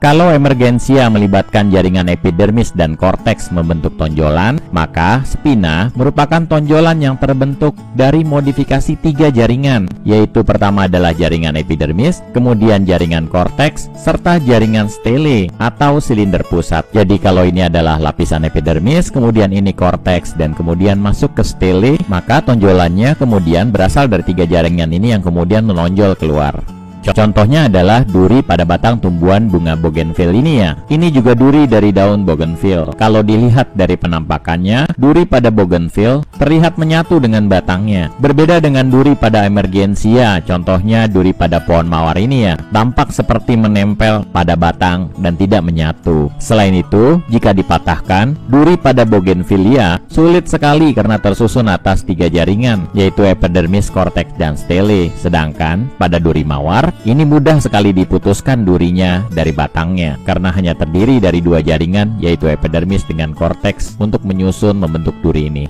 Kalau emergensia melibatkan jaringan epidermis dan korteks membentuk tonjolan, maka spina merupakan tonjolan yang terbentuk dari modifikasi 3 jaringan, yaitu pertama adalah jaringan epidermis, kemudian jaringan korteks, serta jaringan stele atau silinder pusat. Jadi kalau ini adalah lapisan epidermis, kemudian ini korteks, dan kemudian masuk ke stele, maka tonjolannya kemudian berasal dari 3 jaringan ini yang kemudian menonjol keluar. Contohnya adalah duri pada batang tumbuhan bunga bougainville ini ya. Ini juga duri dari daun bougainville. Kalau dilihat dari penampakannya, duri pada bougainville terlihat menyatu dengan batangnya. Berbeda dengan duri pada emergensia, contohnya duri pada pohon mawar ini ya, tampak seperti menempel pada batang dan tidak menyatu. Selain itu, jika dipatahkan, duri pada bougainvillea sulit sekali karena tersusun atas 3 jaringan, yaitu epidermis, korteks, dan stele. Sedangkan pada duri mawar, ini mudah sekali diputuskan durinya dari batangnya karena hanya terdiri dari 2 jaringan, yaitu epidermis dengan korteks untuk menyusun membentuk duri ini.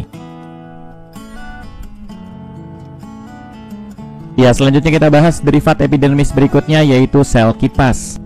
Ya, selanjutnya kita bahas derivat epidermis berikutnya, yaitu sel kipas.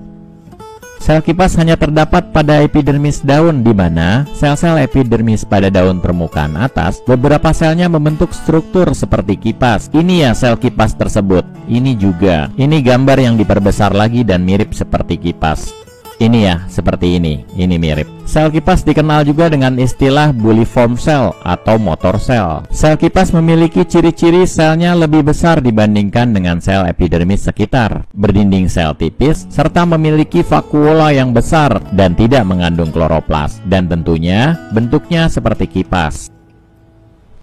Sel kipas hanya terdapat pada epidermis daun, di mana sel-sel epidermis pada daun permukaan atas beberapa selnya membentuk struktur seperti kipas. Ini ya sel kipas tersebut. Ini juga. Ini gambar yang diperbesar lagi dan mirip seperti kipas. Ini ya, seperti ini mirip. Sel kipas dikenal juga dengan istilah buliform cell atau motor sel. Sel kipas memiliki ciri-ciri selnya lebih besar dibandingkan dengan sel epidermis sekitar, berdinding sel tipis, serta memiliki vakuola yang besar dan tidak mengandung kloroplas, dan tentunya bentuknya seperti kipas.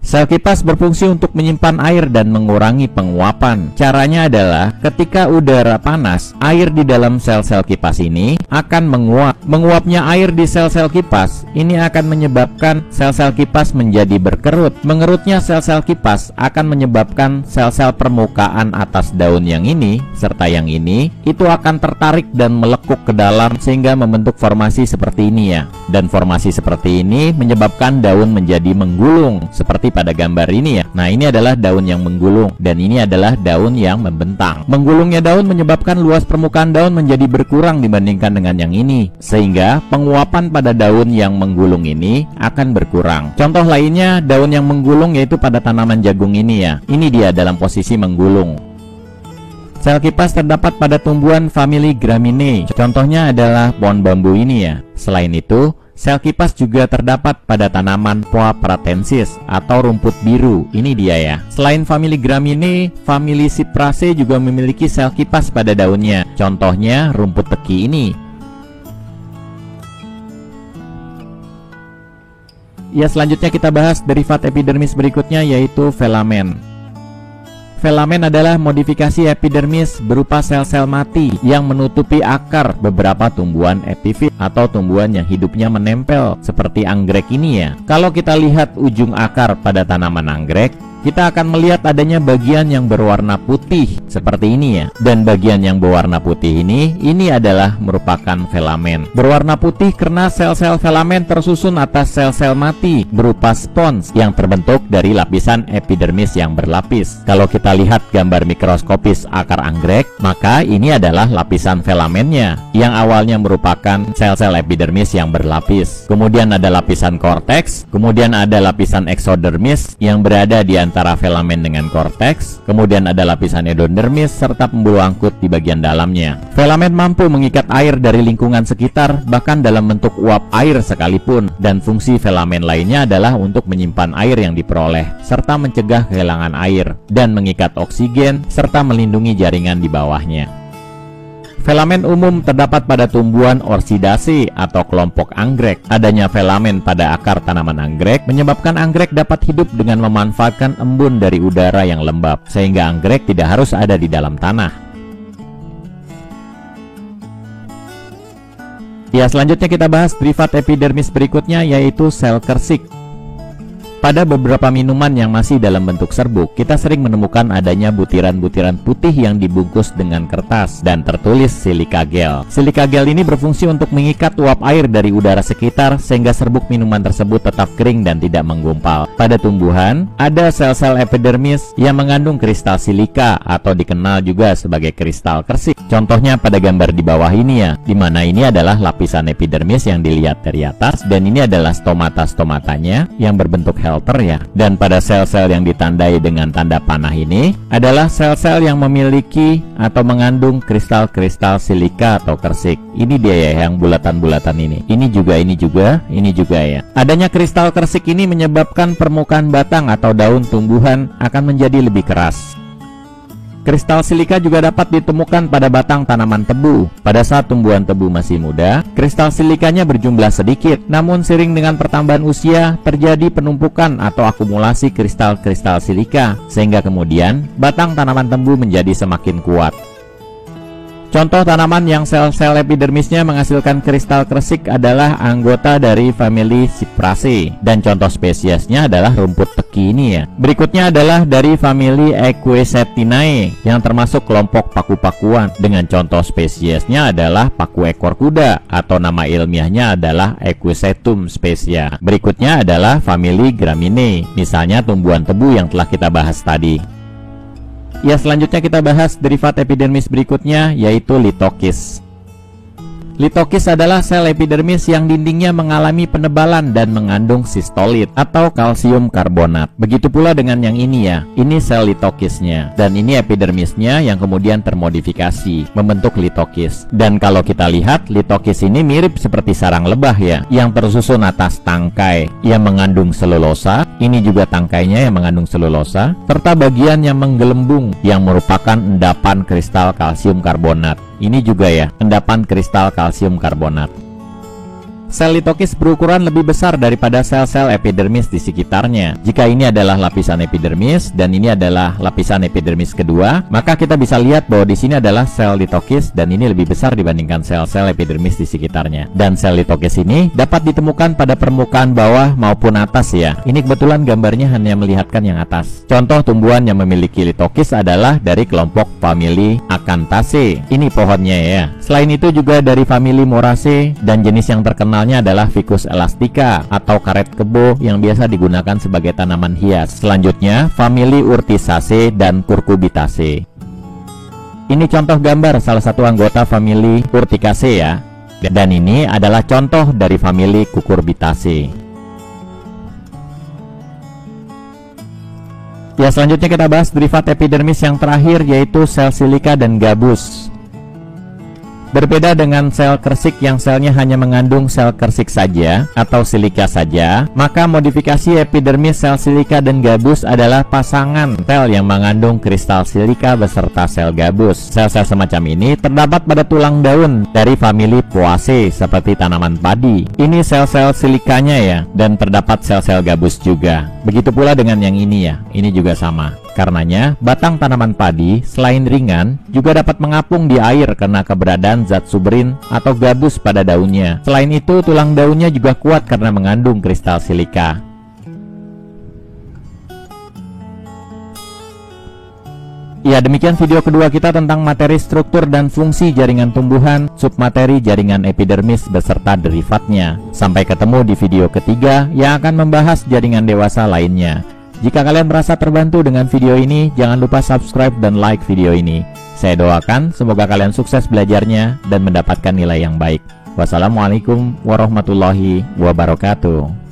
Sel kipas berfungsi untuk menyimpan air dan mengurangi penguapan. Caranya adalah ketika udara panas, air di dalam sel-sel kipas ini akan menguap. Menguapnya air di sel-sel kipas ini akan menyebabkan sel-sel kipas menjadi berkerut. Mengerutnya sel-sel kipas akan menyebabkan sel-sel permukaan atas daun yang ini serta yang ini itu akan tertarik dan melekuk ke dalam sehingga membentuk formasi seperti ini ya. Dan formasi seperti ini menyebabkan daun menjadi menggulung seperti pada gambar ini ya. Nah, ini adalah daun yang menggulung dan ini adalah daun yang membentang. Menggulungnya daun menyebabkan luas permukaan daun menjadi berkurang dibandingkan dengan yang ini, sehingga penguapan pada daun yang menggulung ini akan berkurang. Contoh lainnya daun yang menggulung yaitu pada tanaman jagung ini ya. Ini dia dalam posisi menggulung. Sel kipas terdapat pada tumbuhan famili Gramineae. Contohnya adalah pohon bambu ini ya. Selain itu, sel kipas juga terdapat pada tanaman Poa pratensis atau rumput biru. Ini dia ya. Selain famili Gramineae, famili Cyperaceae juga memiliki sel kipas pada daunnya. Contohnya rumput teki ini. Ya, selanjutnya kita bahas derivat epidermis berikutnya yaitu filamen. Filamen adalah modifikasi epidermis berupa sel-sel mati yang menutupi akar beberapa tumbuhan epifit atau tumbuhan yang hidupnya menempel seperti anggrek ini ya. Kalau kita lihat ujung akar pada tanaman anggrek, kita akan melihat adanya bagian yang berwarna putih seperti ini ya. Dan bagian yang berwarna putih ini adalah merupakan filamen. Berwarna putih karena sel-sel filamen tersusun atas sel-sel mati berupa spons yang terbentuk dari lapisan epidermis yang berlapis. Kalau kita lihat gambar mikroskopis akar anggrek, maka ini adalah lapisan filamennya yang awalnya merupakan sel-sel epidermis yang berlapis. Kemudian ada lapisan korteks, kemudian ada lapisan eksodermis yang berada di antara filamen dengan korteks, kemudian ada lapisan endodermis serta pembuluh angkut di bagian dalamnya. Filamen mampu mengikat air dari lingkungan sekitar bahkan dalam bentuk uap air sekalipun, dan fungsi filamen lainnya adalah untuk menyimpan air yang diperoleh serta mencegah kehilangan air dan mengikat oksigen serta melindungi jaringan di bawahnya. Filamen umum terdapat pada tumbuhan Orchidaceae atau kelompok anggrek. Adanya filamen pada akar tanaman anggrek menyebabkan anggrek dapat hidup dengan memanfaatkan embun dari udara yang lembab, sehingga anggrek tidak harus ada di dalam tanah. Ya, selanjutnya kita bahas derivat epidermis berikutnya yaitu sel kersik. Pada beberapa minuman yang masih dalam bentuk serbuk, kita sering menemukan adanya butiran-butiran putih yang dibungkus dengan kertas dan tertulis silika gel. Silika gel ini berfungsi untuk mengikat uap air dari udara sekitar sehingga serbuk minuman tersebut tetap kering dan tidak menggumpal. Pada tumbuhan, ada sel-sel epidermis yang mengandung kristal silika atau dikenal juga sebagai kristal kersik. Contohnya pada gambar di bawah ini ya, di mana ini adalah lapisan epidermis yang dilihat dari atas dan ini adalah stomata-stomatanya yang berbentuk helper ya. Dan pada sel-sel yang ditandai dengan tanda panah ini adalah sel-sel yang memiliki atau mengandung kristal-kristal silika atau kersik. Ini dia ya yang bulatan-bulatan ini. Ini juga ya. Adanya kristal kersik ini menyebabkan permukaan batang atau daun tumbuhan akan menjadi lebih keras. Kristal silika juga dapat ditemukan pada batang tanaman tebu. Pada saat tumbuhan tebu masih muda, kristal silikanya berjumlah sedikit. Namun seiring dengan pertambahan usia, terjadi penumpukan atau akumulasi kristal-kristal silika, sehingga kemudian batang tanaman tebu menjadi semakin kuat. Contoh tanaman yang sel-sel epidermisnya menghasilkan kristal kersik adalah anggota dari famili Cyperaceae, dan contoh spesiesnya adalah rumput teki ini ya. Berikutnya adalah dari famili Equisetinae yang termasuk kelompok paku-pakuan, dengan contoh spesiesnya adalah paku ekor kuda atau nama ilmiahnya adalah Equisetum specia. Berikutnya adalah famili Gramineae, misalnya tumbuhan tebu yang telah kita bahas tadi. Ya, selanjutnya kita bahas derivat epidermis berikutnya yaitu litokis. Litokis adalah sel epidermis yang dindingnya mengalami penebalan dan mengandung sistolit atau kalsium karbonat. Begitu pula dengan yang ini ya, ini sel litokisnya, dan ini epidermisnya yang kemudian termodifikasi membentuk litokis. Dan kalau kita lihat, litokis ini mirip seperti sarang lebah ya, yang tersusun atas tangkai yang mengandung selulosa. Ini juga tangkainya yang mengandung selulosa, serta bagian yang menggelembung yang merupakan endapan kristal kalsium karbonat. Ini juga ya, endapan kristal kalsium karbonat. Sel litokis berukuran lebih besar daripada sel-sel epidermis di sekitarnya. Jika ini adalah lapisan epidermis dan ini adalah lapisan epidermis kedua, maka kita bisa lihat bahwa di sini adalah sel litokis dan ini lebih besar dibandingkan sel-sel epidermis di sekitarnya. Dan sel litokis ini dapat ditemukan pada permukaan bawah maupun atas ya. Ini kebetulan gambarnya hanya melihatkan yang atas. Contoh tumbuhan yang memiliki litokis adalah dari kelompok famili Acanthaceae. Ini pohonnya ya. Selain itu juga dari famili Moraceae, dan jenis yang terkenal adalah Ficus elastica atau karet kebo yang biasa digunakan sebagai tanaman hias. Selanjutnya, famili Urticaceae dan Cucurbitaceae. Ini contoh gambar salah satu anggota famili Urticaceae ya. Dan ini adalah contoh dari famili Cucurbitaceae. Ya, selanjutnya kita bahas derivat epidermis yang terakhir, yaitu sel silika dan gabus. Berbeda dengan sel kersik yang selnya hanya mengandung sel kersik saja atau silika saja, maka modifikasi epidermis sel silika dan gabus adalah pasangan sel yang mengandung kristal silika beserta sel gabus. Sel-sel semacam ini terdapat pada tulang daun dari famili Poaceae seperti tanaman padi. Ini sel-sel silikanya ya, dan terdapat sel-sel gabus juga. Begitu pula dengan yang ini ya, ini juga sama. Karenanya, batang tanaman padi selain ringan juga dapat mengapung di air karena keberadaan zat suberin atau gabus pada daunnya. Selain itu, tulang daunnya juga kuat karena mengandung kristal silika. Ya, demikian video kedua kita tentang materi struktur dan fungsi jaringan tumbuhan, submateri jaringan epidermis beserta derivatnya. Sampai ketemu di video ketiga yang akan membahas jaringan dewasa lainnya. Jika kalian merasa terbantu dengan video ini, jangan lupa subscribe dan like video ini. Saya doakan semoga kalian sukses belajarnya dan mendapatkan nilai yang baik. Wassalamualaikum warahmatullahi wabarakatuh.